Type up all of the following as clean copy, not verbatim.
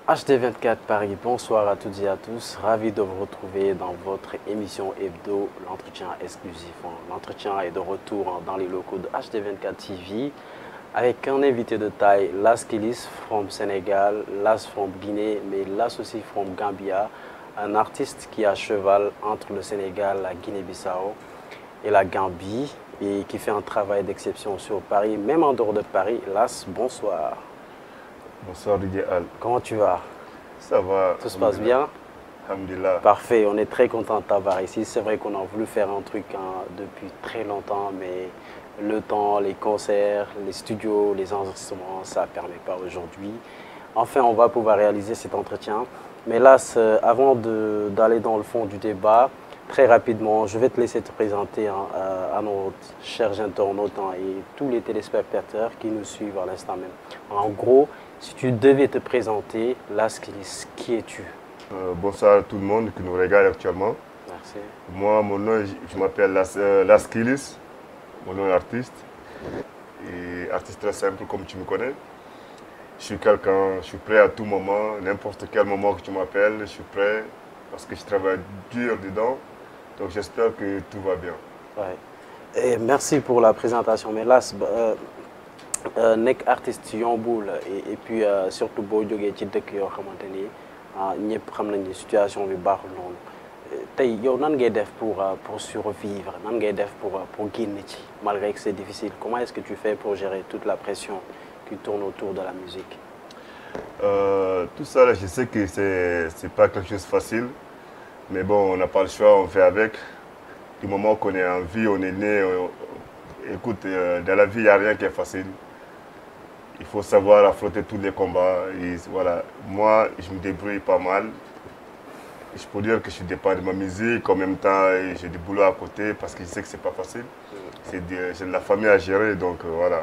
HD24 Paris, bonsoir à toutes et à tous. Ravi de vous retrouver dans votre émission hebdo, l'entretien exclusif. L'entretien est de retour dans les locaux de HD24 TV avec un invité de taille, Las Kilis from Sénégal, Las from Guinée, mais Las aussi from Gambia, un artiste qui est à cheval entre le Sénégal, la Guinée-Bissau et la Gambie et qui fait un travail d'exception sur Paris, même en dehors de Paris. Las, bonsoir. Bonsoir Didier Al. Comment tu vas? Ça va. Tout se passe bien? Alhamdulillah. Parfait, on est très content de t'avoir ici. C'est vrai qu'on a voulu faire un truc depuis très longtemps, mais le temps, les concerts, les studios, les enregistrements, ça ne permet pas aujourd'hui. Enfin, on va pouvoir réaliser cet entretien. Mais là, avant d'aller dans le fond du débat, très rapidement, je vais te laisser te présenter à nos chers internautes et tous les téléspectateurs qui nous suivent à l'instant même. En gros, si tu devais te présenter, Las Kilis, qui es-tu? Bonsoir à tout le monde qui nous regarde actuellement. Merci. Moi, mon nom, je m'appelle Las Kilis, mon nom est artiste. Et artiste très simple comme tu me connais. Je suis quelqu'un, je suis prêt à tout moment, n'importe quel moment que tu m'appelles, je suis prêt parce que je travaille dur dedans. Donc j'espère que tout va bien. Ouais. Et merci pour la présentation. Mais Las, nekk artiste yombul et puis surtout boo jógee ci dëkk yoo xamante ni ñëpp xam nañ ni situation bi baaxul noonu tey yow nan ngay def pour survivre, nan ngay def pour génn ci malgré que c'est difficile. Comment est-ce que tu fais pour gérer toute la pression qui tourne autour de la musique? Tout ça, là, je sais que c'est pas quelque chose de facile, mais bon, on n'a pas le choix, on fait avec. Du moment qu'on est en vie, on est né, écoute, dans la vie, il n'y a rien qui est facile. Il faut savoir affronter tous les combats. Et voilà, moi, je me débrouille pas mal. Je peux dire que je dépends de ma musique. En même temps, j'ai du boulot à côté parce que je sais que c'est pas facile. J'ai de la famille à gérer, donc voilà.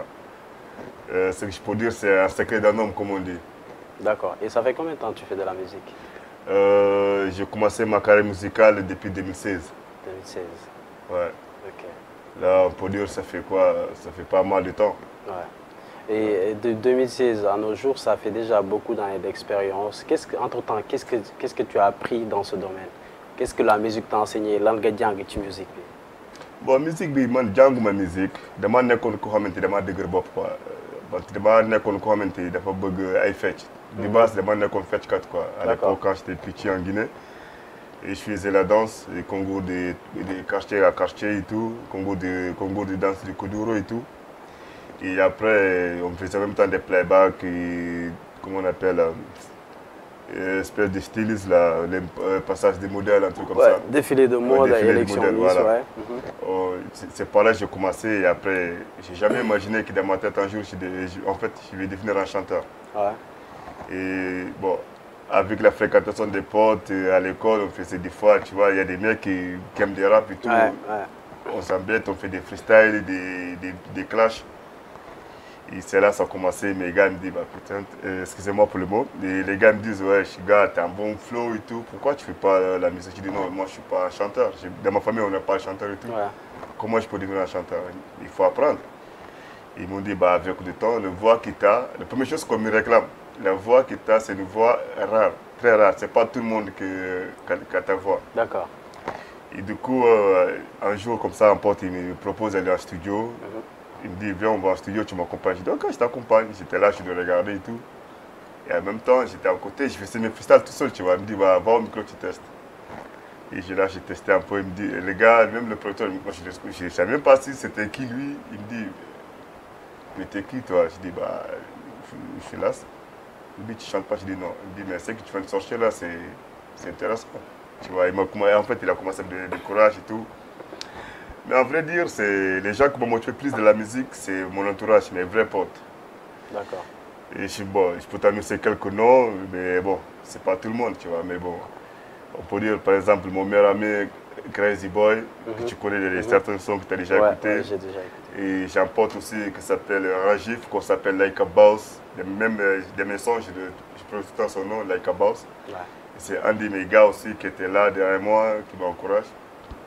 Ce que je peux dire, c'est un secret d'un homme, comme on dit. D'accord. Et ça fait combien de temps que tu fais de la musique? J'ai commencé ma carrière musicale depuis 2016. 2016. Ouais. Ok. Là, on peut dire, ça fait quoi? Ça fait pas mal de temps. Ouais. Et de 2016 à nos jours, ça fait déjà beaucoup d'années d'expérience. Entre-temps, qu'est-ce que tu as appris dans ce domaine? Qu'est-ce que la musique t'a enseigné? Lan nga jàng ci musique bi? Bon, musique bi man jànguma musique dama nekkoon ko xamante dama dëgër bopp quoi. Dama nekkoon ko xamante dafa bëgg ay fecc. De base dama nekkoon fecckat quoi. À l'époque quand j'étais petit en Guinée. Et je faisais la danse, les concours de quartier à quartier et tout, concours de danse du Kuduro et tout. Et après, on faisait en même temps des playbacks, et, comment on appelle, espèce de stylistes, là, les passages des modèles, un truc comme ça. Défilé de mode, élection de Miss, voilà. Ouais. C'est par là que j'ai commencé et après, j'ai jamais imaginé que dans ma tête un jour, en fait, je vais devenir un chanteur. Ouais. Et bon, avec la fréquentation des potes à l'école, on faisait des fois, tu vois, il y a des mecs qui aiment des rap et tout. Ouais. On s'embête, on fait des freestyles, des clashs. Et c'est là que ça a commencé. Mes gars me disent, bah putain, excusez-moi pour le mot, les gars me disent, ouais, gars, t'as un bon flow et tout, pourquoi tu fais pas la musique? Je dis, non, moi je suis pas un chanteur. Dans ma famille, on n'est pas un chanteur et tout. Ouais. Comment je peux devenir un chanteur? Il faut apprendre. Ils m'ont dit, bah avec le temps, la voix que tu as, la première chose qu'on me réclame, la voix que tu as, c'est une voix rare, très rare. C'est pas tout le monde qui a ta voix. D'accord. Et du coup, un jour, comme ça, un pote, il me propose d'aller en studio. Il me dit, viens, on va en studio, tu m'accompagnes. Je dis, ok, je t'accompagne. J'étais là, je le regardais et tout. Et en même temps, j'étais à côté, je faisais mes freestyles tout seul, tu vois. Il me dit, bah, va au micro, tu testes. Et là, j'ai testé un peu. Il me dit, les gars, même le producteur, moi, je ne savais même pas si c'était qui lui. Il me dit, mais t'es qui toi? Je dis, bah, je suis là. Il me dit, tu chantes pas? Je dis, non. Il me dit, mais c'est que tu viens de sortir là, c'est intéressant. Tu vois, en fait, il a commencé à me donner du courage et tout. Mais en vrai dire, c'est les gens qui m'ont motivé plus de la musique, c'est mon entourage, mes vrais potes. D'accord. Et je peux t'annoncer quelques noms, mais bon, c'est pas tout le monde, tu vois. Mais bon, on peut dire par exemple mon meilleur ami Crazy Boy, que tu connais certains sons que tu as déjà écoutés. Ouais, j'ai déjà écouté. Et j'ai un pote aussi qui s'appelle Rajif, qu'on s'appelle Like a Boss. Même des messages, je peux tout le temps son nom, Like a Boss. Ouais. C'est un de mes gars aussi qui était là derrière moi, qui m'encourage.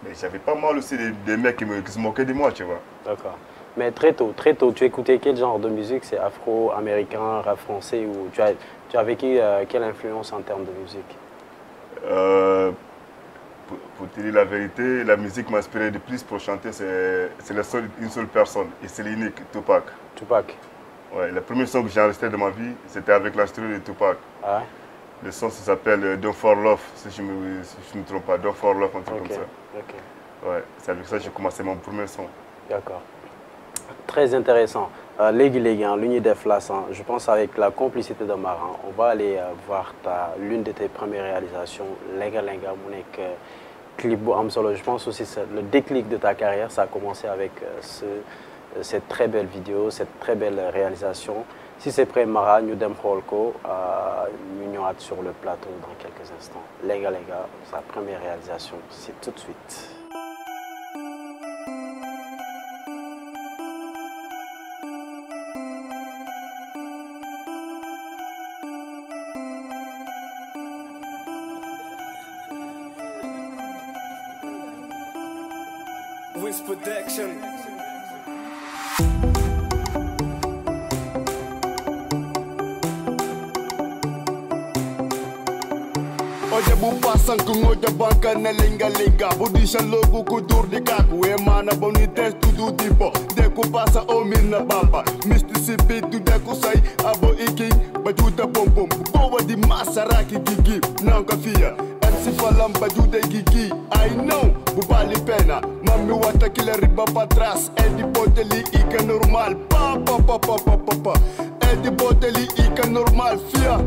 Mais j'avais pas mal aussi des mecs qui se moquaient de moi, tu vois. D'accord. Mais très tôt, tu écoutais quel genre de musique? C'est afro-américain, rap français ou tu Tu as vécu quelle influence en termes de musique? Pour te dire la vérité, la musique m'a inspiré de plus pour chanter, c'est une seule personne, et c'est l'unique, Tupac. Tupac. Ouais, le premier son que j'ai enregistré de ma vie, c'était avec l'instru de Tupac. Ah ouais? Le son s'appelle Don't For Love, si je ne me trompe pas, Don't For Love, un truc comme ça. Ok. Ouais, c'est avec ça que j'ai commencé mon premier son. D'accord. Très intéressant. Légui l'Uni des Flas, je pense avec la complicité de Maran, on va aller voir l'une de tes premières réalisations, Lenga Lenga, clip bu am solo. Je pense aussi que le déclic de ta carrière, ça a commencé avec cette très belle vidéo, cette très belle réalisation. Si c'est prêt, Mara, nous dem Holko, nous sur le plateau dans quelques instants. Lenga Lenga, sa première réalisation, c'est tout de suite. Wiz Production. Oja bu pasan ku ngoja banka na linga linga budisha logo ku dur di kaku e mana boni test tu du dipo de ku pasa o minna bamba Mississippi tu de ku sai abo iki bajuta pom pom boba di masaraki gigi nanka fia MC falam bajuta gigi I know bubali pena mami wata kila riba patras e di boteli ika normal pa pa pa pa pa pa pa e di boteli ika normal fia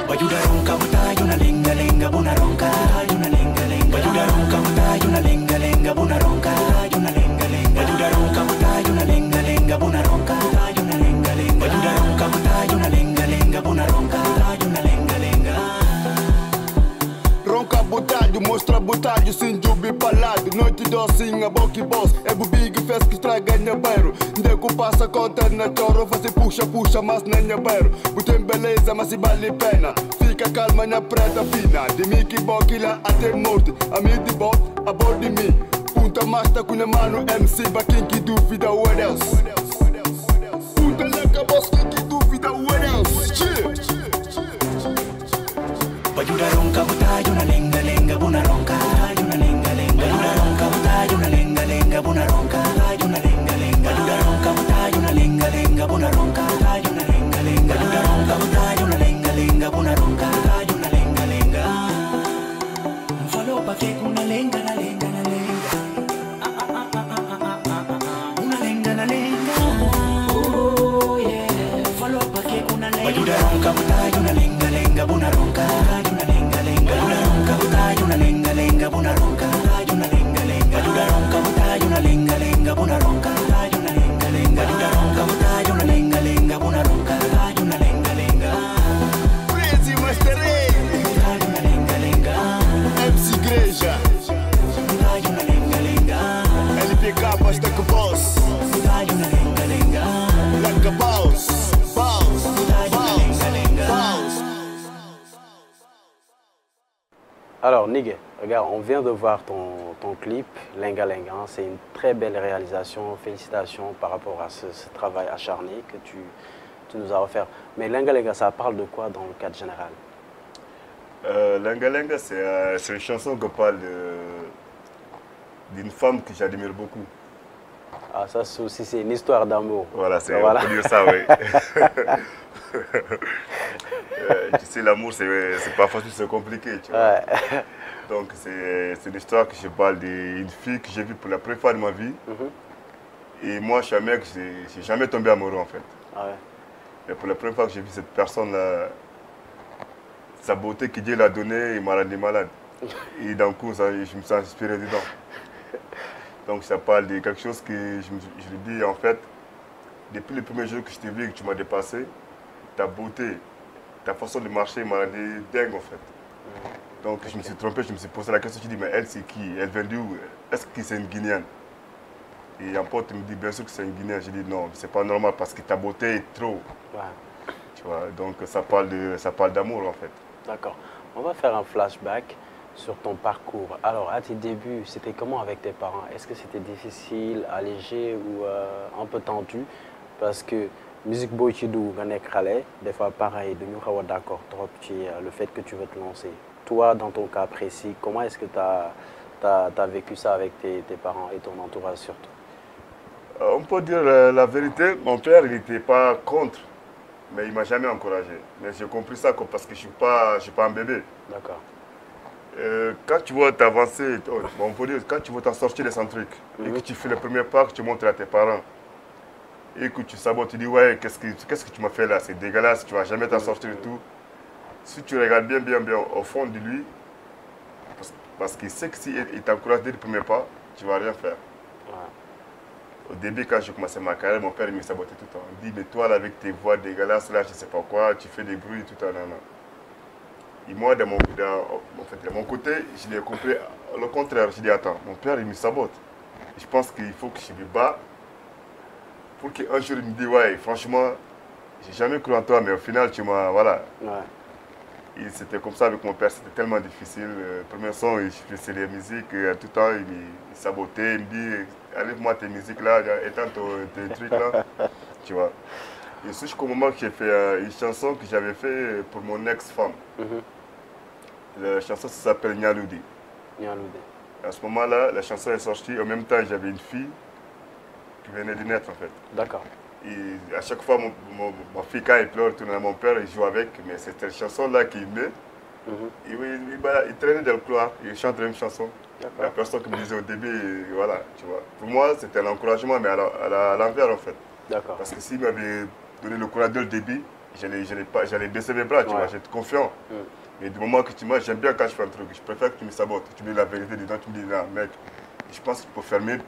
Bajuda ronca butai una lenga lenga buna ronca una lenga lenga Bajuda ronca butai una lenga lenga buna ronca una lenga lenga Bajuda ronca butai una lenga lenga buna ronca una lenga lenga Bajuda ronca butai una lenga lenga buna ronca una lenga lenga Ronca butai mostra butai sin jubi palado noite docinha boki boss é bu big fest que estraga na bairro Deco passa conta na choro Faz puxa puxa mas na minha bairro Butem beleza mas se vale pena Fica calma na preta fina De mim que boki lá até morte A mim de bot, a bordo de mim Punta masta com a mano MC Baquim que duvida what else Punta leca boss que duvida what else Bajuda ronca butai una lenga lenga buna ronca una lenga lenga Bajuda ronca butai una lenga lenga buna ronca una lenga lenga Bajuda ronca butai una lenga lenga buna ronca una lenga lenga Bajuda ronca butai una lenga lenga buna ronca una lenga lenga Follow pa che una lenga na lenga na lenga Una lenga na lenga Oh yeah Follow pa che una lenga Bajuda ronca butai una lenga lenga buna ronca una lenga lenga Bajuda ronca butai una lenga lenga buna ronca una lenga lenga Bajuda ronca butai una lenga lenga buna ronca una lenga lenga Bajuda ronca butai una lenga lenga buna ronca una lenga lenga Crazy Master Butai una lenga lenga MC Igreja Butai una lenga lenga LPK basta com boss Butai una lenga lenga Like a boss Boss Butai una lenga lenga Boss Alors Nigé, regarde, on vient de voir ton clip, Lenga Lenga. C'est une très belle réalisation. Félicitations par rapport à ce travail acharné que tu nous as offert. Mais Lenga Lenga, ça parle de quoi dans le cadre général? Lenga Lenga, c'est une chanson qui parle d'une femme que j'admire beaucoup. Ah, ça aussi, c'est une histoire d'amour. Voilà, Voilà. on peut dire ça, oui. Tu sais, l'amour, c'est pas facile, c'est compliqué, tu vois. Ouais. Donc, c'est une histoire que je parle d'une fille que j'ai vue pour la première fois de ma vie. Et moi, je suis un mec, j'ai jamais tombé amoureux, en fait. Ah ouais. Et pour la première fois que j'ai vu cette personne-là, sa beauté que Dieu l'a donnée, il m'a rendu malade. Et d'un coup, je me suis inspiré dedans. Donc, ça parle de quelque chose que je lui dis, en fait, depuis le premier jour que je t'ai vu et que tu m'as dépassé, ta beauté, ta façon de marcher m'a rendu dingue, en fait. Donc, je me suis trompé, je me suis posé la question, je me suis dit, mais elle, c'est qui? Elle vient d'où? Est-ce que c'est une Guinéenne? Et un pote me dit, bien sûr que c'est une Guinéenne. J'ai dit, non, c'est pas normal parce que ta beauté est trop. Ouais. Tu vois, donc ça parle d'amour, en fait. D'accord. On va faire un flashback sur ton parcours. Alors, à tes débuts, c'était comment avec tes parents? Est-ce que c'était difficile, allégé ou un peu tendu? Parce que musique boo ci dugg nga nekk xale des fois pareil duñu xaw a d'accord trop ci le fait que tu veux te lancer. Toi, dans ton cas précis, comment est-ce que tu as vécu ça avec tes parents et ton entourage surtout? On peut dire la vérité, mon père, il n'était pas contre, mais il ne m'a jamais encouragé. Mais j'ai compris ça parce que je ne suis pas un bébé. D'accord. Quand tu veux t'avancer, on peut dire, quand tu veux t'en sortir de son truc, et que tu fais le premier pas, que tu montres à tes parents, et que tu sabotes, tu dis, ouais, qu'est-ce que tu m'as fait là? C'est dégueulasse, tu ne vas jamais t'en sortir et tout. Si tu regardes bien au fond de lui, parce qu'il sait que s'il t'encourage dès le premier pas, tu ne vas rien faire. Ouais. Au début, quand j'ai commencé ma carrière, mon père il me sabotait tout le temps. Il dit, mais toi, là, avec tes voix dégueulasses, là, je ne sais pas quoi, tu fais des bruits, tout le temps. Non, non. Et moi, de mon côté, je l'ai compris le contraire. Je dis, attends, mon père, il me sabote. Je pense qu'il faut que je me bats pour qu'un jour, il me dise, ouais, franchement, j'ai jamais cru en toi, mais au final, tu m'as, voilà. Ouais. C'était comme ça avec mon père, c'était tellement difficile. Le premier son, il faisait les musiques, tout le temps, il sabotait, il me dit, enlève-moi tes musiques là, éteins tes trucs là, tu vois. Et jusqu'au moment que j'ai fait une chanson que j'avais fait pour mon ex-femme. La chanson s'appelle Nyaloudi. Nyaloudi. À ce moment-là, la chanson est sortie, en même temps j'avais une fille qui venait de naître en fait. D'accord. Et à chaque fois, ma fille, quand elle pleure, tout le monde, mon père, il joue avec, mais c'était la chanson-là qu'il met. Il traînait dans le couloir, il chante la même chanson. La personne qui me disait au début, voilà, tu vois. Pour moi, c'était un encouragement, mais à l'envers en fait. D'accord. Parce que s'il m'avait donné le courage dès le début, j'allais baisser mes bras, tu vois, j'étais confiant. Mais du moment que tu m'as, j'aime bien quand je fais un truc, je préfère que tu me sabotes, tu me dis la vérité dedans, tu me dis, non, mec, je pense qu'il faut faire mieux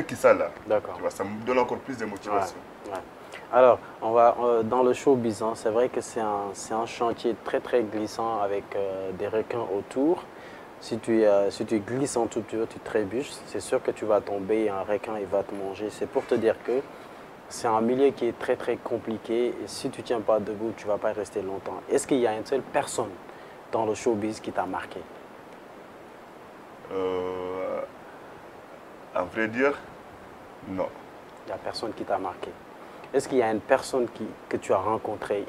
que ça là. D'accord. Tu vois, ça me donne encore plus de motivation. Ouais. Alors, dans le showbiz, c'est vrai que c'est un chantier très très glissant avec des requins autour. Si tu glisses en tout petit peu, tu trébuches, c'est sûr que tu vas tomber et un requin il va te manger. C'est pour te dire que c'est un milieu qui est très très compliqué et si tu ne tiens pas debout, tu ne vas pas rester longtemps. Est-ce qu'il y a une seule personne dans le showbiz qui t'a marqué? À vrai dire, non. Il n'y a personne qui t'a marqué. Est-ce qu'il y a une personne que tu as rencontrée,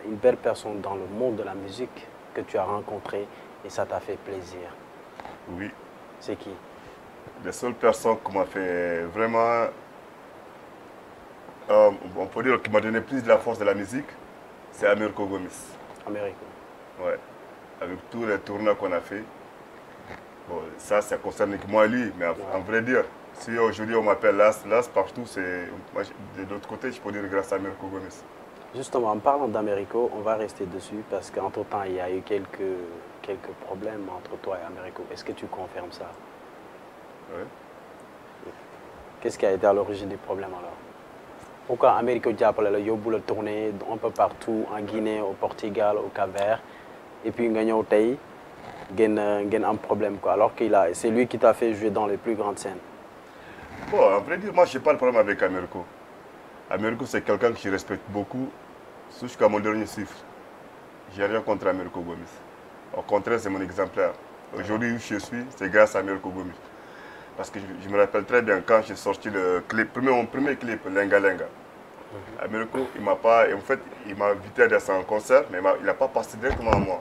une belle personne dans le monde de la musique que tu as rencontrée et ça t'a fait plaisir? Oui. C'est qui? La seule personne qui m'a fait vraiment, on peut dire, qui m'a donné plus de la force de la musique, c'est Americo Gomis. Americo. Ouais. Avec tous les tournois qu'on a fait. Bon, ça concerne que moi et lui, mais en vrai dire, si aujourd'hui on m'appelle Las partout, de l'autre côté, je peux dire grâce à Americo Gomis. Justement, en parlant d'Americo, on va rester dessus parce qu'entre-temps, il y a eu quelques problèmes entre toi et Americo. Est-ce que tu confirmes ça? Oui. Qu'est-ce qui a été à l'origine du problème alors? Pourquoi Americo Diapole a eu tourner un peu partout, en Guinée, au Portugal, au Cap-Vert, et puis il a un problème quoi, alors que c'est lui qui t'a fait jouer dans les plus grandes scènes? Bon, à vrai dire, moi, je n'ai pas de problème avec Americo. Americo, c'est quelqu'un que je respecte beaucoup, jusqu'à mon dernier chiffre. Je n'ai rien contre Americo Gomis. Au contraire, c'est mon exemplaire. Aujourd'hui, où je suis, c'est grâce à Americo Gomis. Parce que je me rappelle très bien quand j'ai sorti mon premier clip, Lenga Lenga. Americo, il m'a invité à son concert, mais il n'a pas passé directement à moi.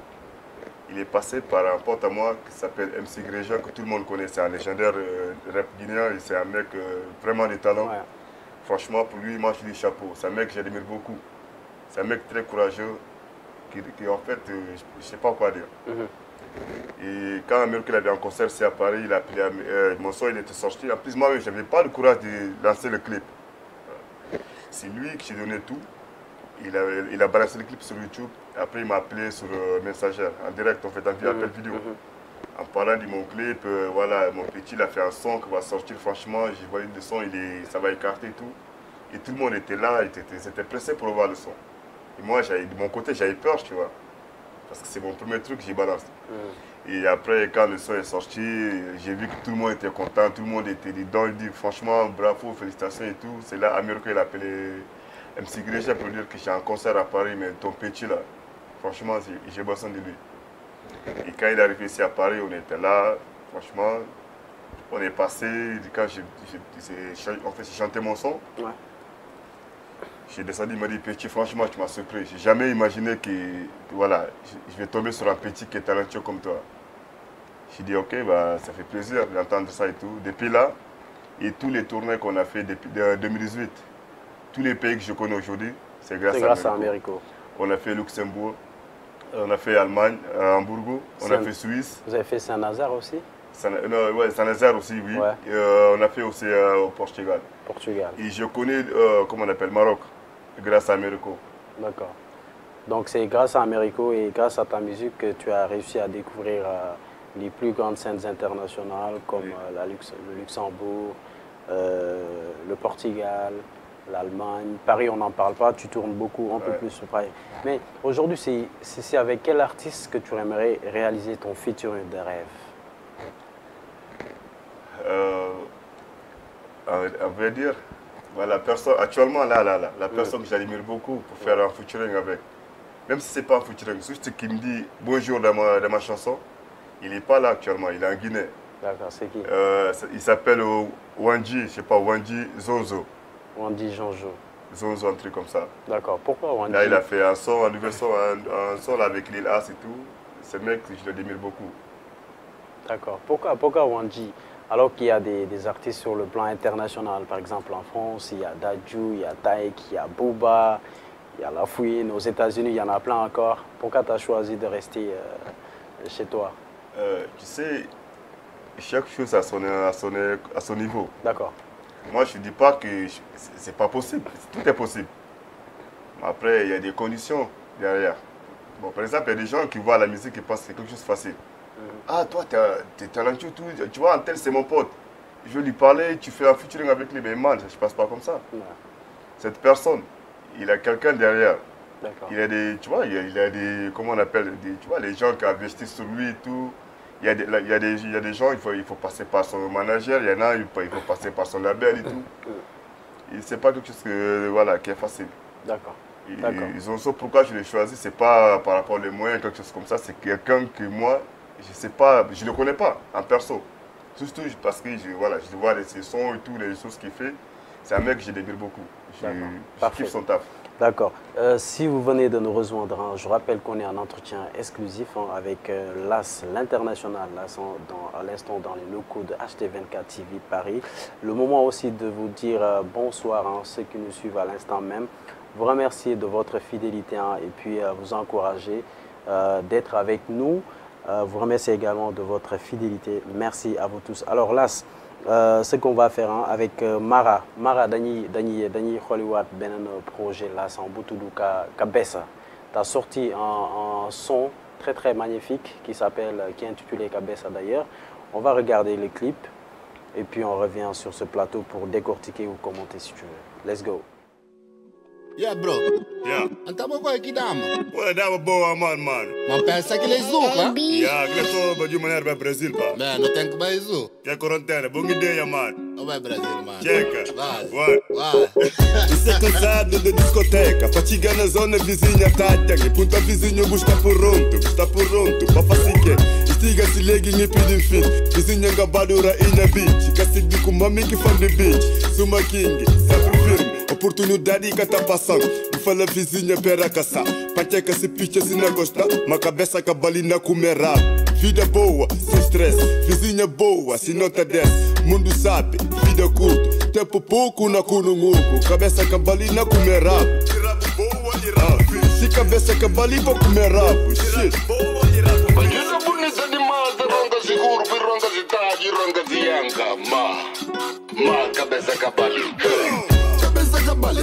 Il est passé par un pote à moi qui s'appelle MC Gréja, que tout le monde connaît. C'est un légendaire rap guinéen et c'est un mec vraiment de talent. Ouais. Franchement, pour lui, moi, je dis chapeau. C'est un mec que j'admire beaucoup. C'est un mec très courageux qui en fait, je ne sais pas quoi dire. Et quand Americo avait un concert ici à Paris, il a appelé mon son, il était sorti. En plus, moi, je n'avais pas le courage de lancer le clip. C'est lui qui j'ai donné tout. Il a balancé le clip sur YouTube. Après, il m'a appelé sur Messenger, en direct, en fait, en appel vidéo. En parlant de mon clip, voilà, mon petit, il a fait un son qui va sortir. Franchement, j'ai voyé le son, ça va écarter et tout. Et tout le monde était là, ils étaient pressés pour voir le son. Et moi, de mon côté, j'avais peur, tu vois. Parce que c'est mon premier truc que j'ai balancé. Et après, quand le son est sorti, j'ai vu que tout le monde était content, tout le monde était dedans. Il dit franchement, bravo, félicitations et tout. C'est là, Americo, il a appelé MC Gréja pour dire que j'ai un concert à Paris, mais ton petit là, franchement, j'ai besoin de lui. Et quand il est arrivé ici à Paris, on était là, franchement, on est passé, quand j'ai chanté mon son, J'ai descendu, il m'a dit, petit, franchement, tu m'as surpris. J'ai jamais imaginé que, voilà, je vais tomber sur un petit qui est talentueux comme toi. J'ai dit, ok, bah, ça fait plaisir d'entendre ça et tout. Depuis là, et tous les tournées qu'on a fait depuis 2018, tous les pays que je connais aujourd'hui, c'est grâce à Américo. On a fait Luxembourg, on a fait Allemagne, Hambourg, on a fait Suisse. Vous avez fait Saint-Nazaire aussi? Ouais, Saint-Nazaire aussi, oui. Ouais. On a fait aussi au Portugal. Et je connais, comment on appelle, Maroc, grâce à Américo. D'accord. Donc c'est grâce à Américo et grâce à ta musique que tu as réussi à découvrir les plus grandes scènes internationales comme le Luxembourg, le Portugal, l'Allemagne. Paris, on n'en parle pas, tu tournes beaucoup, un peu plus sur Paris. Mais aujourd'hui, c'est avec quel artiste que tu aimerais réaliser ton featuring de rêve? À vrai dire, la personne, actuellement, la personne que j'admire beaucoup pour faire un featuring avec, même si ce n'est pas un featuring, juste qu'il me dit bonjour dans ma chanson, il n'est pas là actuellement, il est en Guinée. D'accord, c'est qui? Il s'appelle Wanji, je ne sais pas, Wanji Zonzo. Wanji Zonzo. Zonzo, un truc comme ça. D'accord, pourquoi Wanji? Là, il a fait un son, un son avec Lil As et tout. Ce mec, je l'admire beaucoup. D'accord, pourquoi Wanji? Alors qu'il y a des artistes sur le plan international, par exemple en France, il y a Dadju, il y a Taïk, il y a Booba, il y a La Fouine, aux États-Unis, il y en a plein encore. Pourquoi tu as choisi de rester chez toi? Tu sais, chaque chose a son niveau. D'accord. Moi, je ne dis pas que c'est pas possible, tout est possible. Après, il y a des conditions derrière. Bon, par exemple, il y a des gens qui voient la musique et pensent que c'est quelque chose de facile. Ah, toi, tu es talentueux, tout. Tu vois, un tel, c'est mon pote. Je vais lui parler, tu fais un featuring avec lui, mais man, je ne passe pas comme ça. Ouais. Cette personne, il a quelqu'un derrière. Il a des, tu vois, il a des, comment on appelle, tu vois, les gens qui investissent sur lui et tout. Il y a des gens, il faut passer par son manager, il y en a, il faut passer par son label et tout. Et c'est pas quelque chose qui est facile. D'accord. Ils ont ça, pourquoi je l'ai choisi, c'est pas par rapport aux moyens, quelque chose comme ça, c'est quelqu'un que moi, je sais pas, je ne le connais pas en perso. Surtout parce que je vois ses sons et tout, les choses qu'il fait. C'est un mec que j'admire beaucoup. Je kiffe son taf. D'accord. Si vous venez de nous rejoindre, je rappelle qu'on est en entretien exclusif avec Las, l'international, à l'instant dans les locaux de HT24 TV Paris. Le moment aussi de vous dire bonsoir à ceux qui nous suivent à l'instant même. Vous remercier de votre fidélité et puis vous encourager d'être avec nous. Vous remercier également de votre fidélité. Merci à vous tous. Alors Las, ce qu'on va faire avec Mara Dani Hollywood Benen projet Las en Boutoudou Kabessa. Tu as sorti un son très très magnifique qui est intitulé Kabessa d'ailleurs. On va regarder le clip et puis on revient sur ce plateau pour décortiquer ou commenter si tu veux. Let's go. Yeah, bro. Yeah. Antamo kwa kidama. Ouais, dama boa man. Man pensa que les zouk, hein? Yeah, que so ba du maner ba Brazil pa. Man, no tenho que ba izo. Que quarentena, bom ideia, man. Não vai Brasil, man. Checa. Vai. Você cansado de discoteca, fatiga na zona vizinha tática, que punta vizinho busca por pronto, pra fazer estiga se legging e pedi fit, vizinha gabadura in a beach, cacete com mami que fã de beach, suma king, sempre firme. Oportunidade que tá passando, me fala vizinha pera caçar. Panteca se picha se não gosta, mas cabeça cabalina comer rabo. Vida boa, sem stress, vizinha boa, se não tá desce. Mundo sabe, vida curto, tempo pouco na cununguco. Cabeça cabalina comer rabo. Rabo boa e rabo. Se cabeça cabalina comer rabo, shit. Bandido bonito demais, ronga seguro, ronga de tarde, ronga de anga, ma cabeça cabalina. Cabali,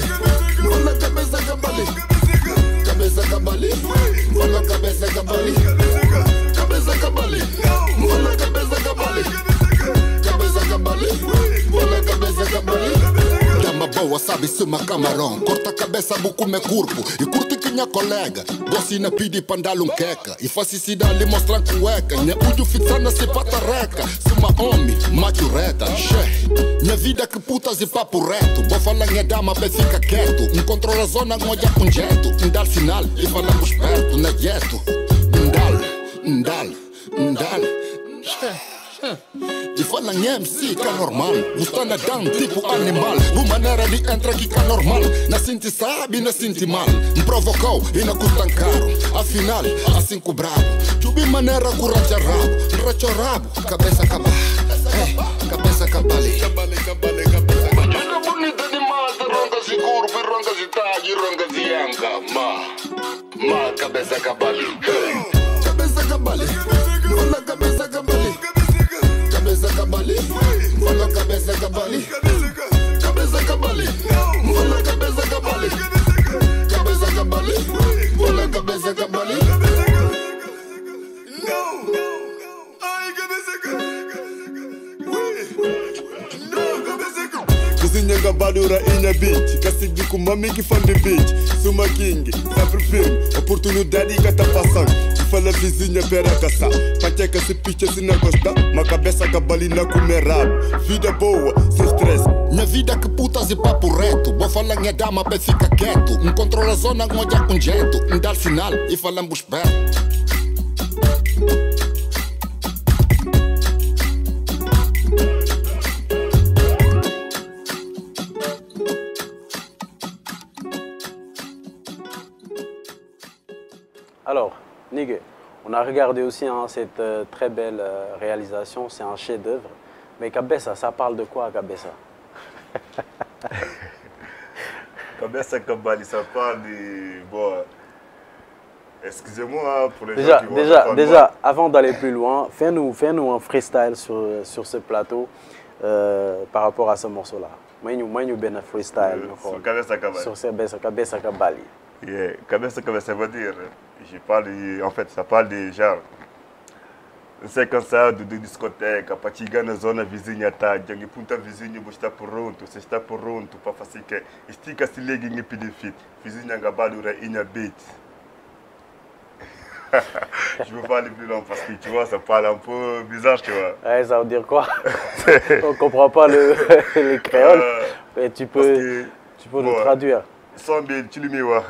mola cabeça cabali, cabeça cabali, mola cabeça cabali, cabeça cabali, mola cabeça cabali, cabeça cabali, mola cabeça cabali. Dama boa sabe suma camarão, corta a cabeça bucume corpo e curte que minha colega, gosta na pidi pandalo queca e facilidade lhe mostrar cueca, minha udio fixando se patareca, suma homem, macho reta, minha vida que putas e papo reto, vou falar minha dama bem fica quieto, controla a zona ngoja com jeito, dar sinal e falamos perto, na gueto, ndal. E fala MC ka normal Mustana dan tipo animal Bu maneira de entra que ka normal Na sinti sabe, na sinti mal Provocou e na custan caro Afinal, assim com brabo Jubi maneira com racha rabo Racha rabo, cabeça caba Cabeça cabali Ronga bonita demais Ronga de curva, ronga de tag Ronga de anga, ma cabeça cabali Cabeça cabali Fala cabeça cabali Cabeça cabali Fala cabeça cabali Cabeça cabali Fala cabeça cabali Cabeça cabali Fala cabeça cabali Cozinha gabadura inha beach Cacique com mami que fã de beach Suma king, sempre firme Oportunidade que tá passando Fala vizinha pera caçar Panteca se picha se não gostar Uma cabeça cabalina comer rabo Vida boa, sem stress Minha vida que putas e papo reto Vou falar minha dama pra ficar quieto Controla a zona com olhar com jeito Dar sinal e falamos perto Alors, Nigue, on a regardé aussi cette très belle réalisation, c'est un chef-d'œuvre. Mais Kabessa, ça parle de quoi, Kabessa? Kabessa Kabali, ça parle de... Bon, excusez-moi pour les gens qui vont déjà, avant d'aller plus loin, fais-nous un freestyle sur ce plateau par rapport à ce morceau-là. Moi, ben freestyle sur Kabessa Kabali. Sur Kabessa Kabali. Yeah. Kabessa Kabali, ça veut dire, en fait, ça parle de genre, c'est comme ça, de discothèque, a patiga na zona vizinha tá, jangi punta vizinho está pronto, você está pronto para fazer que estica se legi ngi pedir fit, vizinha gabadura inha beat. Je veux pas aller plus loin parce que tu vois, ça parle un peu bizarre, tu vois. Ouais, ça veut dire quoi? On comprend pas les créoles, mais tu peux le traduire. Son bi ci li muy wax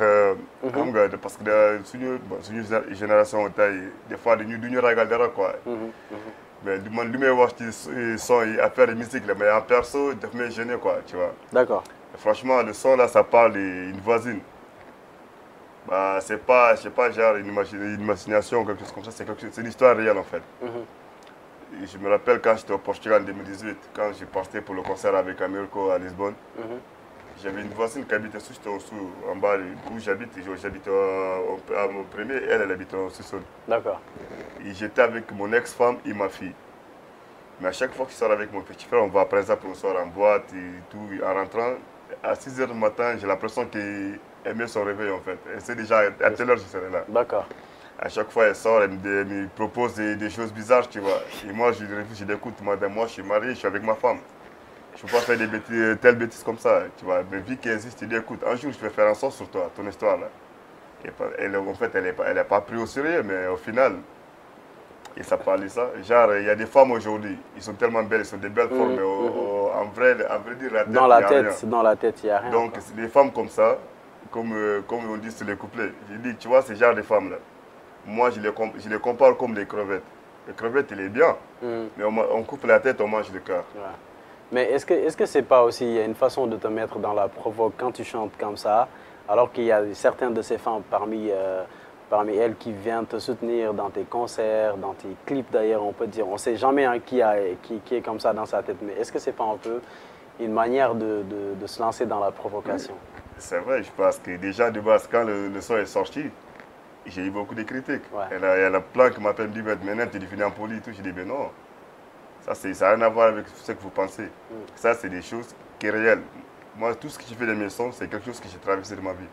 xam nga parce que suñu génération tay des fois duñu ragal dara quoi mais man li may wax ci son yi affaire musique là mais en perso daf may gêner quoi tu vois. D'accord. Franchement le son là ça parle d'une voisine. Bah c'est pas je sais pas genre une imagination ou quelque chose comme ça, c'est une histoire réelle en fait. Et je me rappelle quand j'étais au Portugal en 2018 quand j'ai parti pour le concert avec Amirko à Lisbonne. J'avais une voisine qui habitait en bas où j'habite. J'habite au premier, elle habite au sous-sol. D'accord. Et j'étais avec mon ex-femme et ma fille. Mais à chaque fois que je sors avec mon petit frère, on va par exemple, on sort en boîte et tout. En rentrant, à 6 h du matin, j'ai l'impression qu'elle met son réveil en fait. Elle sait déjà à telle heure je serai là. D'accord. À chaque fois, elle sort, elle me propose des choses bizarres, tu vois. Et moi, je l'écoute. Madame, moi, je suis marié, je suis avec ma femme. Je ne peux pas faire des bêtises, telles bêtises comme ça, tu vois. Mais vu qu'elle existe, il dit écoute, un jour je vais faire un sort sur toi, ton histoire là. Et en fait, elle n'est pas pris au sérieux, mais au final, et ça parle de ça. Genre, il y a des femmes aujourd'hui, ils sont tellement belles, ils sont des belles formes, mais en vrai dire, dans la tête, il n'y a rien. Donc, c'est des femmes comme ça, comme on dit sur les couplets. Je dis, tu vois, ces genres de femmes là, moi je les compare comme des crevettes. Les crevettes, il est bien, mais on coupe la tête, on mange le cœur. Ouais. Mais est-ce que c'est pas aussi, il y a une façon de te mettre dans la provoque quand tu chantes comme ça, alors qu'il y a certaines de ces femmes parmi elles qui viennent te soutenir dans tes concerts, dans tes clips d'ailleurs, on peut dire, on ne sait jamais hein, qui est comme ça dans sa tête, mais est-ce que c'est pas un peu une manière de se lancer dans la provocation? C'est vrai, je pense que déjà de base, quand le son est sorti, j'ai eu beaucoup de critiques. Ouais. Il y a plein qui m'appellent, me disent, maintenant tu es devenu impoli et tout, je dis, ben non. Ça n'a rien à voir avec ce que vous pensez. Ça, c'est des choses qui sont réelles. Moi, tout ce que je fais de mes sons, c'est quelque chose que j'ai traversé de ma vie.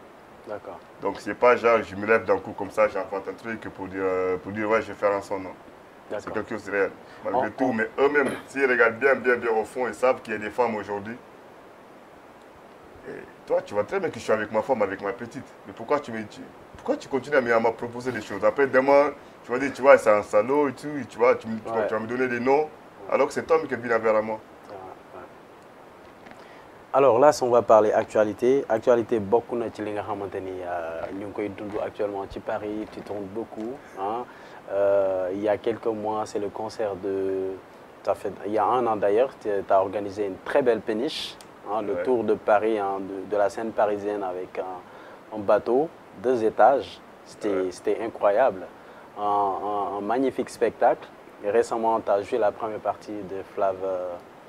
D'accord. Donc, c'est pas genre, je me lève d'un coup comme ça, j'invente un truc pour dire ouais, je vais faire un son, non. C'est quelque chose de réel. Malgré tout, mais eux-mêmes, s'ils regardent bien au fond, ils savent qu'il y a des femmes aujourd'hui. Et toi, tu vois très bien que je suis avec ma femme, avec ma petite. Mais pourquoi tu continues à me proposer des choses? Après, demain, tu vas dire, tu vois, c'est un salaud et tout, tu vas me donner des noms. Alors que c'est Tom qui vient vers moi. Alors là, si on va parler actualité, beaucoup de choses actuellement à Paris, tu tournes beaucoup. Hein. Il y a quelques mois, c'est le concert de Il y a un an d'ailleurs, tu as organisé une très belle péniche, hein, le tour de Paris, hein, de la Seine parisienne avec un bateau, 2 étages. C'était incroyable. Un magnifique spectacle. Et récemment, tu as joué la première partie de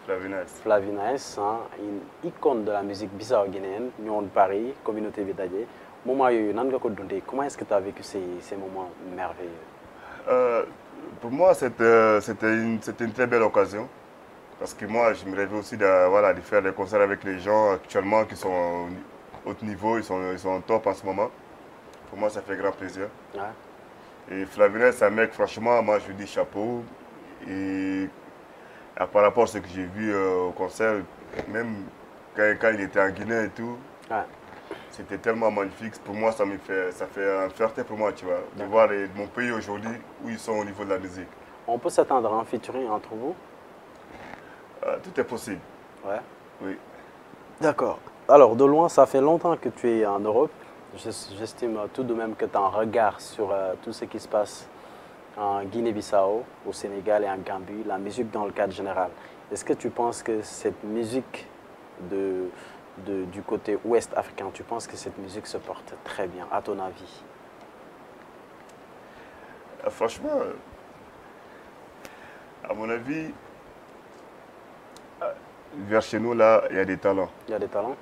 Flavinaes, hein, une icône de la musique bissau-guinéenne, Nyon de Paris, communauté Vidadé. Comment est-ce que tu as vécu ces moments merveilleux? Pour moi, c'était une très belle occasion. Parce que moi, je me rêvais aussi de faire des concerts avec les gens actuellement qui sont au haut niveau, ils sont en top en ce moment. Pour moi, ça fait grand plaisir. Ouais. Et Flavinaes, c'est un mec, franchement, moi, je lui dis chapeau. Et par rapport à ce que j'ai vu au concert, même quand il était en Guinée et tout, ouais. C'était tellement magnifique. Pour moi, ça fait une fierté pour moi, tu vois, de voir mon pays aujourd'hui où ils sont au niveau de la musique. On peut s'attendre à un featuring entre vous? Tout est possible. Ouais. Oui. D'accord. Alors, de loin, ça fait longtemps que tu es en Europe. J'estime tout de même que tu as un regard sur tout ce qui se passe en Guinée-Bissau, au Sénégal et en Gambie, la musique dans le cadre général. Est-ce que tu penses que cette musique du côté ouest africain, tu penses que cette musique se porte très bien, à ton avis? Franchement, à mon avis, vers chez nous, là, il y a des talents. Il y a des talents?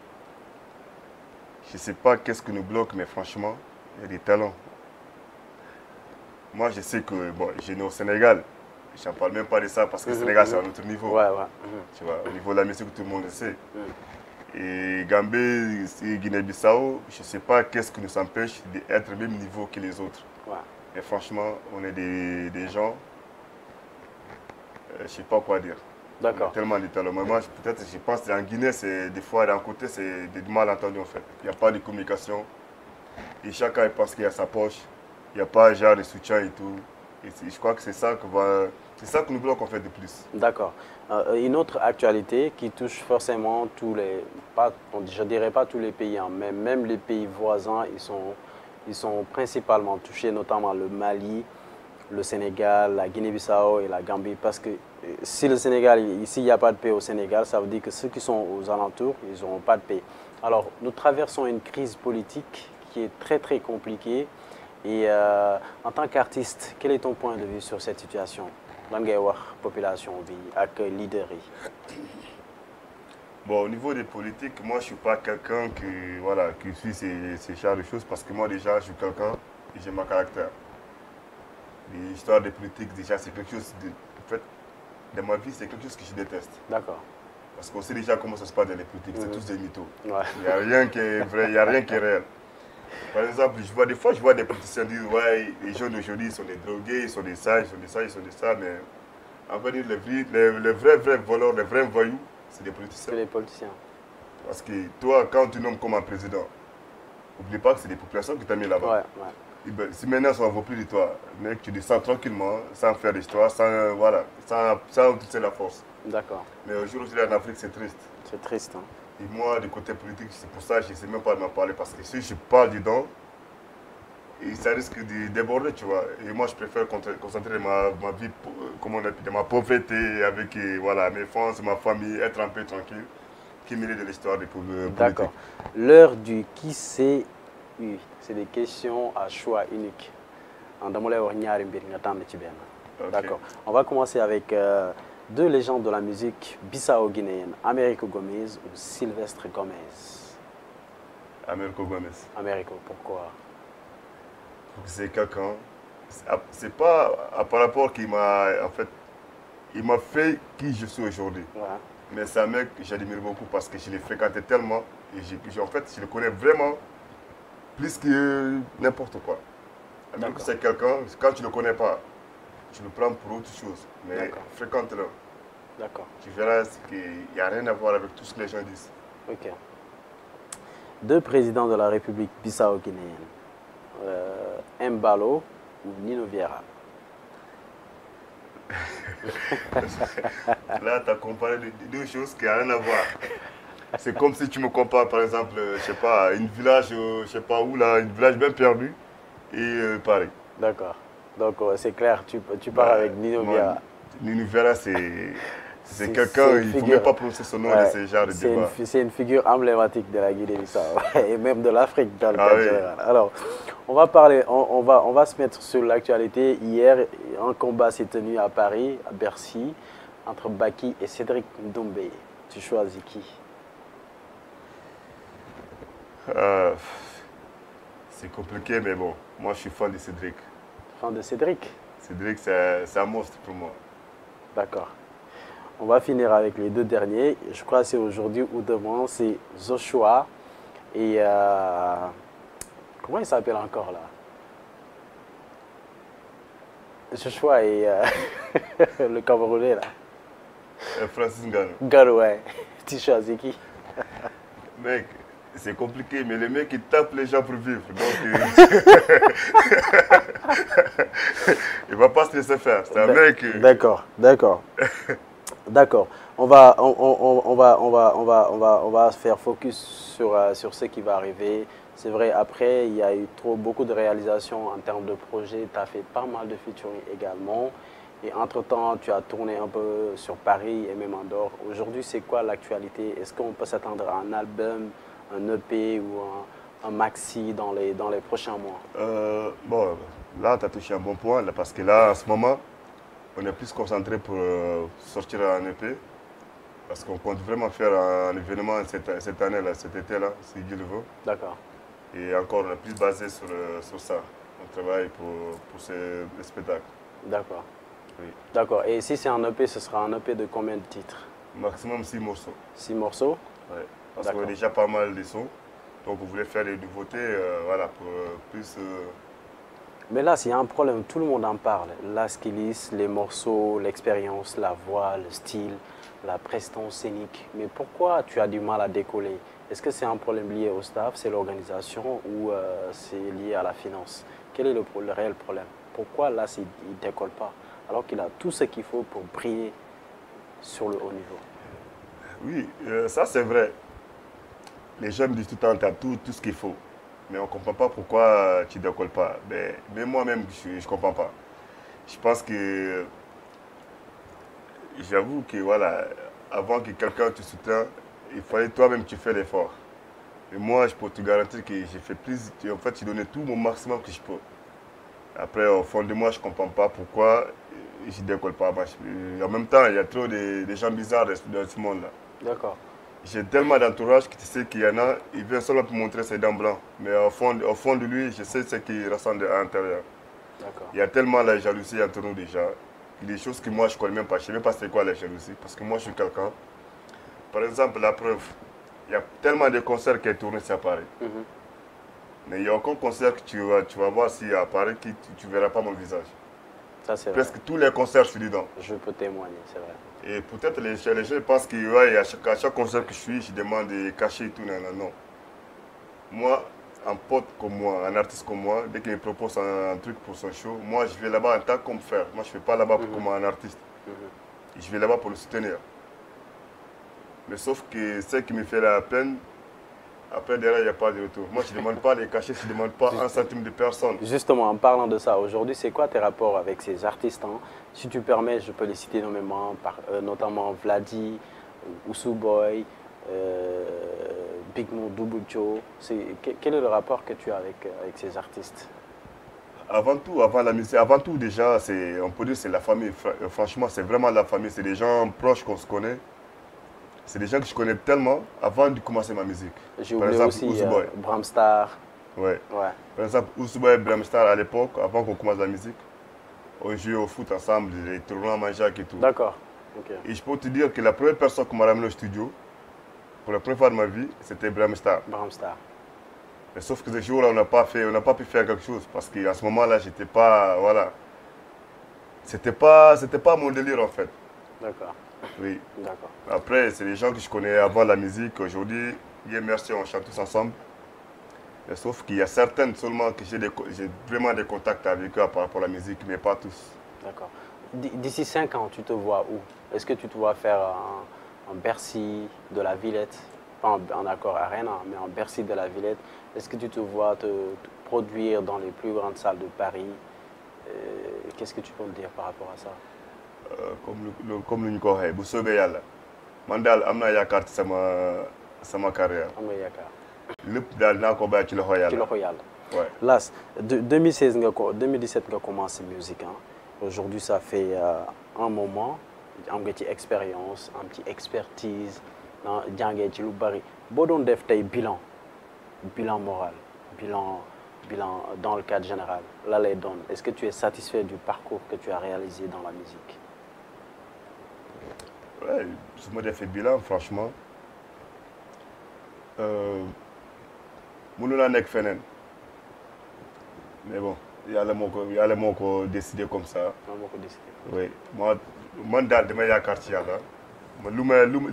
Je ne sais pas qu'est-ce qui nous bloque, mais franchement, il y a des talents. Moi, je sais que, bon, j'ai né au Sénégal. Je n'en parle même pas de ça parce que le Sénégal, c'est à un autre niveau. Ouais, ouais. Tu vois, au niveau de la musique, tout le monde le sait. Et Gambie et Guinée-Bissau, je ne sais pas qu'est-ce qui nous empêche d'être au même niveau que les autres. Ouais. Et franchement, on est des gens, je ne sais pas quoi dire. D'accord. Tellement de talents. Moi, peut-être, je pense qu'en Guinée, des fois, d'un côté, c'est des malentendus en fait. Il n'y a pas de communication. Et chacun pense qu'il a sa poche. Il n'y a pas genre de soutien et tout. Et je crois que c'est ça que nous bloque en fait de plus. D'accord. Une autre actualité qui touche forcément tous les, je ne dirais pas tous les pays, hein, mais même les pays voisins, ils sont principalement touchés, notamment le Mali, le Sénégal, la Guinée-Bissau et la Gambie. Parce que si le Sénégal, ici il n'y a pas de paix au Sénégal, ça veut dire que ceux qui sont aux alentours, ils n'auront pas de paix. Alors nous traversons une crise politique qui est très très compliquée. Et en tant qu'artiste, quel est ton point de vue sur cette situation? Lan ngay wax population bi ak leader yi. Bon, au niveau des politiques, moi je ne suis pas quelqu'un qui suit ces genres de choses parce que moi déjà je suis quelqu'un et j'ai mon caractère. L'histoire des politiques déjà c'est quelque chose en fait, dans ma vie c'est quelque chose que je déteste. D'accord. Parce qu'on sait déjà comment ça se passe dans les politiques, c'est tous des mythos. Ouais. Il n'y a rien qui est vrai, il n'y a rien qui est réel. Par exemple, des fois, je vois des politiciens dire ouais, les jeunes aujourd'hui sont des drogués, ils sont des ça, ils sont des ça, ils sont des ça, mais en fait, les vrais voleurs, les vrais voyous, c'est des politiciens. C'est les politiciens. Parce que toi, quand tu nommes comme un président, n'oublie pas que c'est des populations qui t'ont mis là-bas. Ouais, ouais. Ben, si maintenant ça ne vaut plus de toi, mec, tu descends tranquillement, sans faire d'histoire, sans utiliser la force. D'accord. Mais aujourd'hui en Afrique, c'est triste. C'est triste. Hein. Et moi, du côté politique, c'est pour ça que je ne sais même pas de m'en parler. Parce que si je parle dedans, ça risque de déborder, tu vois. Et moi, je préfère concentrer ma vie, comment on appelle, ma pauvreté avec mes fonds, ma famille, être un peu tranquille, qui mêler de l'histoire des politiques. D'accord. L'heure du qui c'est eu, c'est des questions à choix unique. D'accord. On va commencer avec deux légendes de la musique bissau-guinéenne, Americo Gomez ou Sylvestre Gomez. Americo Gomez. Americo, pourquoi? C'est quelqu'un. C'est pas par rapport qu'il m'a il m'a fait qui je suis aujourd'hui. Ouais. Mais c'est un mec que j'admire beaucoup parce que je l'ai fréquenté tellement et en fait je le connais vraiment plus que n'importe quoi. Americo c'est quelqu'un, quand tu ne le connais pas, tu le prends pour autre chose, mais fréquente-le. D'accord. Tu verras qu'il n'y a rien à voir avec tout ce que les gens disent. Ok. Deux présidents de la République bissau-guinéenne, Embalo ou Nino Vieira? Là, tu as comparé deux choses qui n'ont rien à voir. C'est comme si tu me compares, par exemple, je sais pas, une village, je sais pas où, là, une village bien perdu, et Paris. D'accord. Donc, c'est clair, tu pars avec Nino Vieira. Nunivera, c'est quelqu'un, il ne faut même pas prononcer son nom de ce genre de débat. C'est une figure emblématique de la Guinée-Bissau et même de l'Afrique dans le cadre général. Alors, on va parler, on va se mettre sur l'actualité. Hier, un combat s'est tenu à Paris, à Bercy, entre Baki et Cédric Ndombé. Tu choisis qui? C'est compliqué, mais bon, moi je suis fan de Cédric. Fan de Cédric? Cédric, c'est un monstre pour moi. D'accord. On va finir avec les deux derniers. Je crois que c'est aujourd'hui ou demain. C'est Joshua et... comment il s'appelle encore là? Joshua et le Camerounais là. Francis Ngannou. Ngannou, ouais. Tu choisis qui? Mec, c'est compliqué, mais le mec il tape les gens pour vivre. Donc, il va pas se laisser faire. C'est un mec. D'accord, d'accord. D'accord. On va faire focus sur ce qui va arriver. C'est vrai, après, il y a eu beaucoup de réalisations en termes de projets. Tu as fait pas mal de featuring également. Et entre-temps, tu as tourné un peu sur Paris et même en dehors. Aujourd'hui, c'est quoi l'actualité? Est-ce qu'on peut s'attendre à un album, un EP ou un maxi dans les prochains mois? Bon, là, tu as touché un bon point, là, parce que là, en ce moment, on est plus concentré pour sortir un EP. Parce qu'on compte vraiment faire un événement cette année-là, cet été-là, si Dieu le veut. D'accord. Et encore, on est plus basé sur ça. On travaille pour ce spectacle. D'accord. Oui. D'accord. Et si c'est un EP, ce sera un EP de combien de titres? Maximum 6 morceaux. 6 morceaux? Oui. Parce qu'on a déjà pas mal de sons. Donc, on voulait faire des nouveautés, voilà, pour plus... Mais là, s'il y a un problème, tout le monde en parle. La styliste, les morceaux, l'expérience, la voix, le style, la prestance scénique. Mais pourquoi tu as du mal à décoller? Est-ce que c'est un problème lié au staff, c'est l'organisation ou c'est lié à la finance? Quel est le réel problème? Pourquoi là, il ne décolle pas alors qu'il a tout ce qu'il faut pour briller sur le haut niveau? Oui, ça c'est vrai. Les gens me disent tout le temps, tu as tout ce qu'il faut. Mais on ne comprend pas pourquoi tu ne décolles pas. Mais moi-même, je ne comprends pas. Je pense que, j'avoue que voilà, avant que quelqu'un te soutienne, il fallait toi-même que tu fasses l'effort. Et moi, je peux te garantir que j'ai fait plus, en fait, j'ai donné tout mon maximum que je peux. Après, au fond de moi, je ne comprends pas pourquoi je ne décolle pas. En même temps, il y a trop de gens bizarres dans ce monde-là. D'accord. J'ai tellement d'entourage que tu sais qu'il y en a, il vient seulement pour montrer ses dents blancs. Mais au fond de lui, je sais ce qu'il ressent à l'intérieur. Il y a tellement la jalousie entre nous déjà. Il y a des choses que moi je ne connais même pas. Je ne sais même pas c'est quoi la jalousie. Parce que moi je suis quelqu'un. Par exemple, la preuve, il y a tellement de concerts qui sont tournés sur Paris. Mais il n'y a aucun concert que tu vas voir si à Paris que tu ne verras pas mon visage. Ça, c'est presque vrai. Tous les concerts, je suis dedans. Je peux témoigner, c'est vrai. Et peut-être les gens pensent qu'à chaque concert que je suis, je demande des cachets et tout. Non. Moi, un pote comme moi, un artiste comme moi, dès qu'il me propose un truc pour son show, moi je vais là-bas en tant que faire. Moi je ne vais pas là-bas comme un artiste. Je vais là-bas pour le soutenir. Mais sauf que ce qui me fait la peine, après derrière il n'y a pas de retour. Moi je ne demande pas les cachets, je ne demande pas un centime de personne. Justement, en parlant de ça, aujourd'hui, c'est quoi tes rapports avec ces artistes? Si tu permets, je peux les citer notamment Vladi, Ousouboy, Big Mo, Double Joe. Quel est le rapport que tu as avec ces artistes? Avant tout, avant la musique, avant tout déjà, on peut dire que c'est la famille. Franchement, c'est vraiment la famille. C'est des gens proches qu'on se connaît. C'est des gens que je connais tellement avant de commencer ma musique. J'ai oublié aussi Bramstar. Ouais. Par exemple, Ousouboy et Bramstar à l'époque, avant qu'on commence la musique, on jouait au foot ensemble, les tournois Manjac et tout. D'accord. Okay. Et je peux te dire que la première personne qui m'a ramené au studio, pour la première fois de ma vie, c'était Bramstar. Mais sauf que ce jour-là, on n'a pas pu faire quelque chose parce qu'à ce moment-là, j'étais pas, voilà. C'était pas mon délire en fait. D'accord. Oui. D'accord. Après, c'est des gens que je connais avant la musique. Aujourd'hui, Dieu merci, on chante tous ensemble. Mais sauf qu'il y a certaines seulement que j'ai vraiment des contacts avec eux par rapport à la musique, mais pas tous. D'accord. D'ici 5 ans, tu te vois où? Est-ce que tu te vois faire un Bercy de la Villette? Pas en accord Arena, mais en Bercy de la Villette. Est-ce que tu te vois te produire dans les plus grandes salles de Paris? Qu'est-ce que tu peux me dire par rapport à ça? comme lu ñu ko waxee bu soobee yàlla man daal am naa yaakaar ci sama carrière. am nga yaakaar. lépp daal dinaa ko bàyyi ci loxo yàlla. ci loxo yàlla. Ouais. Las 2016 2017 nga commencé musique hein. Aujourd'hui ça fait un moment am nga ci expérience am ci expertise jàngee ci lu bari boo doon def tey bilan moral bilan dans le cadre général la lay doon est-ce que tu es satisfait du parcours que tu as réalisé dans la musique? Ouais, su ma defee bilan franchement mënu naa nekk feneen mais bon yàlla moo ko décidé comme ça. moo ko décidé. oui man daal dama yaakaar ci yàlla man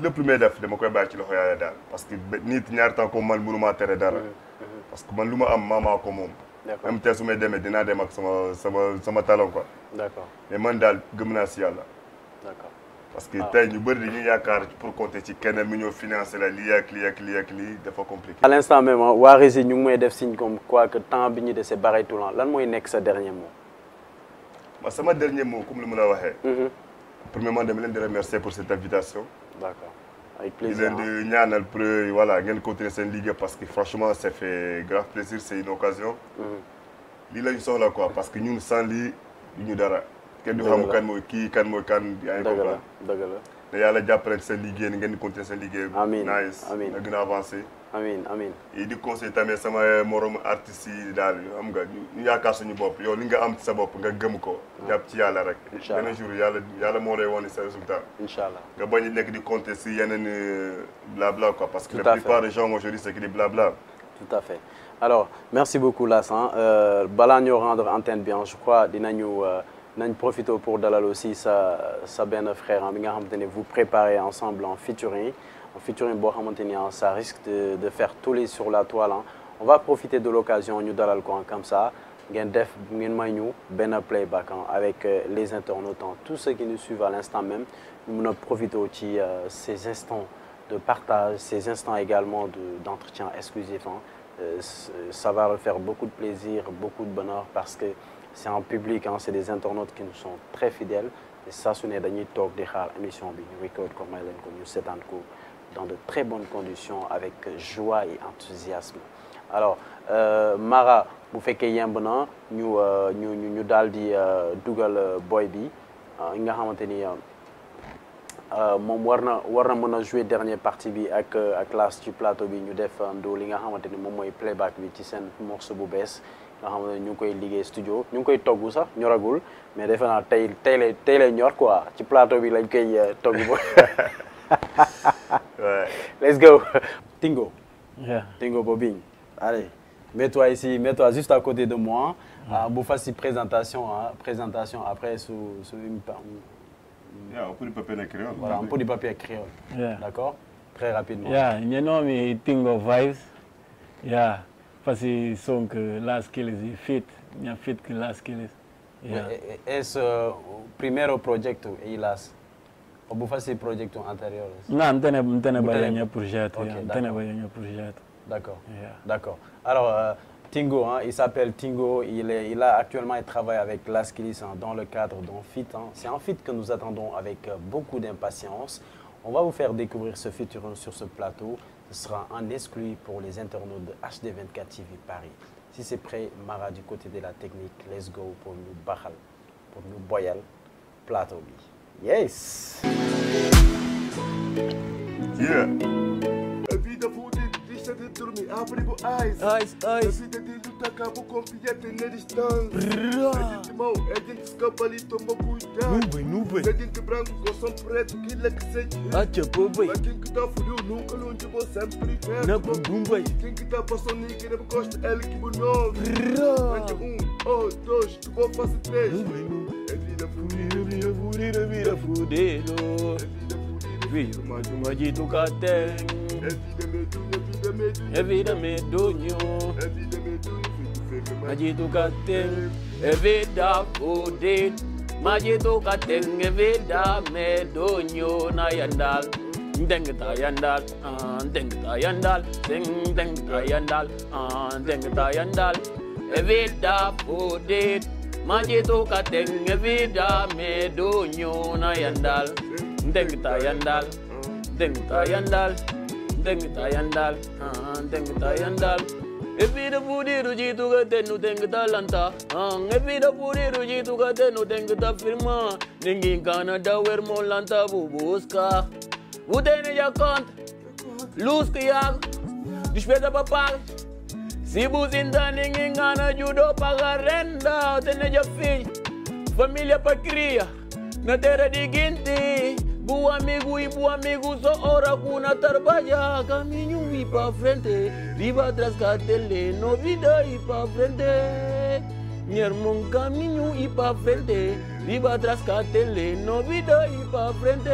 lépp lu may def dama koy bàyyi ci loxo yàlla daal parce que nit ñaari temps ko man mënu maa tere dara. parce que man lu ma am maamaa ko moom. d'accord même tey su may demee dinaa dem ak sama talent quoi. d'accord mais man daal gëm naa si yàlla. d'accord parce que tey ñu bëri dañuy yaakaar pour compter ci keneen mu ñëw financer la lii ak lii dafa compliqué. à l'instant même waa Rési ñu ngi may def signe comme quoi que temps bi ñu dese bareetul lan mooy nekk sa dernier mot. sama dernier mot comme lu mën a waxee. premièrement dama leen di remercier pour cette invitation. d'accord avec plaisir di leen di ñaanal pour voilà ngeen continuer seen liggéey parce que franchement ça fait grave plaisir c'est une occasion. lii la ñu soxla quoi parce que ñun sans lii du ñu dara. kenn du xam kan mooy kii kan mooy kan. yaa ngi comprendre dëgg la. te yàlla jàppale seen liggéey ni ngeen di continuer seen liggéey. amiin nice na gën a avancé. amiin. et di conseil tamit sama moromu artistes yi daal xam nga ñu yaakaar suñu bopp yow li nga am ci sa bopp nga gëm ko. jàpp ci yàlla rek. incha allah benn jour yàlla moo lay wane sa résultat. incha allah nga bañ a nekk di compter si yeneen blabla quoi. parce que tout la plupart des gens aujourd'hui c'est que des blabla. tout à fait alors merci beaucoup Lassane balaa ñoo rendre antenne bien je crois nañ profiter pour dalal aussi sa benn frère bi nga xamante ne vous préparez ensemble en featuring boo xamante ni ça risque de faire toller sur la toile on va profiter de l'occasion ñu dalal ko comme ça ngeen may ñu benn playback avec les internautes tous ceux qui nous suivent à l'instant même ñu mën a profiter ci ces instants de partage ces instants également d'entretien exclusif ça va leur faire beaucoup de plaisir beaucoup de bonheur parce que c'est un public c'est des internautes qui nous sont très fidèles et saa su ne dañuy toog di xaar émission bi ñu record ko may leen ko ñu seetaan ko dans de très bonnes conditions avec joie et enthousiasme alors Mara bu fekkee yemb na ñu daal di dugal boy bi nga xamante ni moom war na mën a jouer dernière partie bi ak Lass ci plateau bi ñu def ndo li nga xamante ni moom mooy playback bi ci seen morceau bu bees nga xam ne ñu ngi koy liggéey studio ñu ngi koy togg sax ñoragul mais defe naa tey lay ñor quoi ci plateau bi lañ koy togg ba. Let's go. Tingo. Yeah. Tingo Bobine. Allez, mets-toi ici, mets-toi juste à côté de moi. Bu fas ci présentation après sous une. Yeah, un peu de papier créole. Voilà, un peu de papier créole. Yeah. D'accord? Très rapidement. Yeah, you know me Tingo vibes. Yeah. Parce que son que Lass Kills fit, minha fit que Lass Kills. Yeah. Es primeiro projeto e Lass. Ou vous faites projeto anterior? Non, m'tene bayanha projeto. Ok, M'tene bayanha projeto. D'accord. Yeah. D'accord. Alors Tingo, il s'appelle Tingo. Il a actuellement il travaille avec Lass Kills dans le cadre d'un feat. C'est un feat que nous attendons avec beaucoup d'impatience. On va vous faire découvrir ce featuring sur ce plateau. Ce sera un exclu pour les internautes de HD24 TV Paris. Si c'est prêt, Mara du côté de la technique, let's go pour nous baxal, pour nous boyal plateau bi. Yes. Yeah. Eyes. Vida de luta acabou com bilhete na distância. Irmão, é gente escapali, toma cuidado. Nuvem. É gente branco com som preto, que é que sente. Acha bobai. Mas quem que tá frio nunca longe, vou sempre perto. Na bumbumbai. Quem que tá passando ninguém não gosta, ele que bonove. Mande 1, 2, que vou fazer 3. É vida fudida. Vida fudido. Vida magito cateng. É vida medonha. É vida medonho. É vida medonha. Magito cateng. É vida fudido. Magito cateng. É vida medonho. Na yandal. Dengta yandal. Dengta yandal. Dengta yandal. Dengta yandal. É vida fudido. Majito kateng vida me do nyona yandal. Dengta yandal. Dengta yandal. Dengta yandal. Dengta yandal. Evida pudi ruji tu kate no dengta lanta. Evida pudi ruji tu kate no dengta firma. Ningin Canada wer mo lanta bubuska. Utene ja kont. Luz que jag. Despesa pra pagar. Se buzinda ninguém gana judo paga renda. Utene ja filho. Família pra cria. Na terra de guinte. Boa amigo, só hora kuna trabalha. Caminho e pra frente. Riba atrás cadele. Novida e pra frente. Nhermon caminho e pra frente. Riba atrás cadele. Novida e pra frente.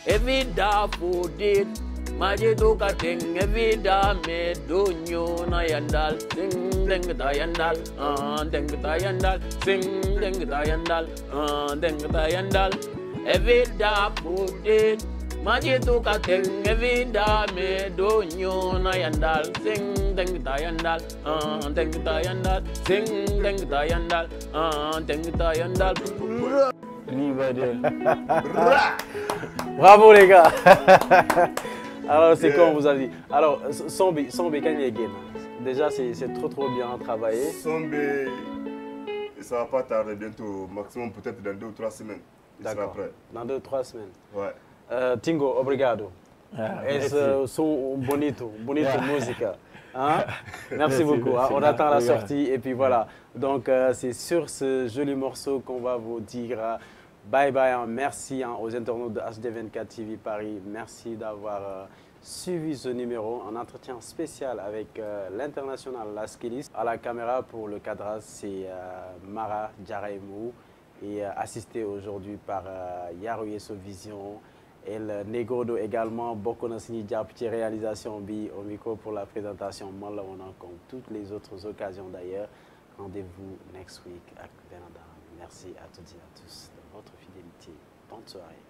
É vida fodida. Majito kateng é vida medonho na yandal. Sing deng ta yandal. Deng ta yandal. Sing deng ta yandal. Deng ta yandal. É vida fodida. Majito kateng é vida medonho na yandal. Sing deng ta yandal. Deng ta yandal. Sing deng ta yandal. Deng ta yandal. Bravo les gars. Alors c'est comme vous avez dit. Alors Sombi quand again. Déjà c'est trop bien travaillé. Sombi, ça va pas tarder bientôt, maximum peut-être dans 2 ou 3 semaines. D'accord. Dans 2 ou 3 semaines. Ouais. Tingo, obrigado. Bonito musica. Hein? Merci beaucoup. Hein? On attend la sortie et puis voilà. Donc c'est sur ce joli morceau qu'on va vous dire bye bye. Hein? Merci hein, aux internautes de HD24 TV Paris. Merci d'avoir suivi ce numéro. Un entretien spécial avec l'international Laskelis. À la caméra pour le cadrage, c'est Mara Djaraimou et assisté aujourd'hui par Yarouye Vision. Et le Negodo également, beaucoup de petite réalisation au micro pour la présentation. Moi, là, on a comme toutes les autres occasions d'ailleurs. Rendez-vous next week à Canada. Merci à toutes et à tous de votre fidélité. Bonne soirée.